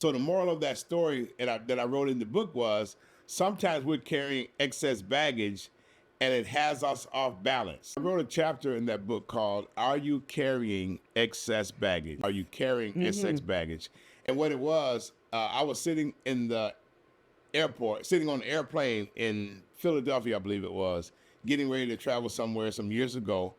So the moral of that story that I wrote in the book was sometimes we're carrying excess baggage and it has us off balance. I wrote a chapter in that book called Are You Carrying Excess Baggage? Are you carrying excess baggage? And what it was, I was sitting in the airport, sitting on an airplane in Philadelphia, I believe it was, getting ready to travel somewhere some years ago.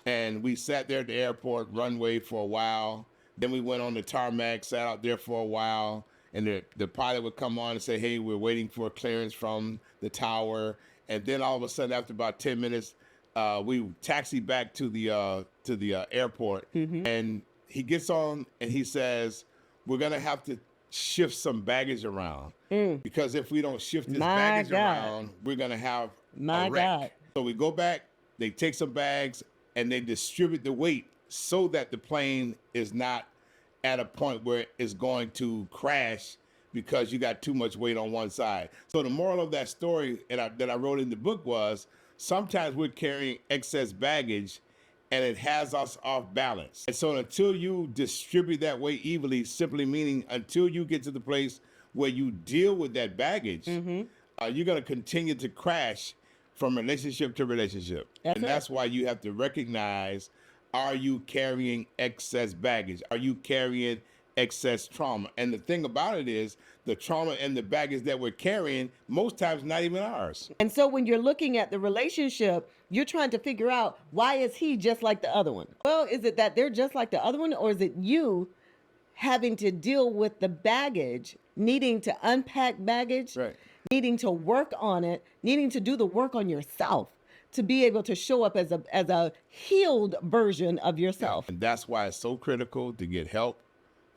And we sat there at the airport runway for a while. Then we went on the tarmac, sat out there for a while. And the pilot would come on and say, hey, we're waiting for clearance from the tower. And then all of a sudden, after about 10 minutes, we taxied back to the airport. And he gets on and he says, we're going to have to shift some baggage around. Because if we don't shift this baggage around, we're going to have a wreck. So we go back, they take some bags, and they distribute the weight so that the plane is not at a point where it's going to crash because you got too much weight on one side. So the moral of that story that I wrote in the book was sometimes we're carrying excess baggage and it has us off balance. And so until you distribute that weight evenly, simply meaning until you get to the place where you deal with that baggage, you're going to continue to crash from relationship to relationship. And that's why you have to recognize, are you carrying excess baggage? Are you carrying excess trauma? And the thing about it is the trauma and the baggage that we're carrying, most times not even ours. And so when you're looking at the relationship, you're trying to figure out, why is he just like the other one? Well, is it that they're just like the other one, or is it you having to deal with the baggage, needing to unpack baggage, needing to work on it, needing to do the work on yourself to be able to show up as a healed version of yourself? And that's why it's so critical to get help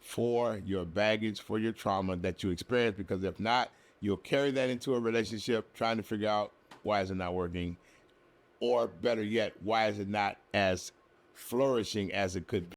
for your baggage, for your trauma that you experience, because if not, you'll carry that into a relationship trying to figure out why is it not working, or better yet, why is it not as flourishing as it could be.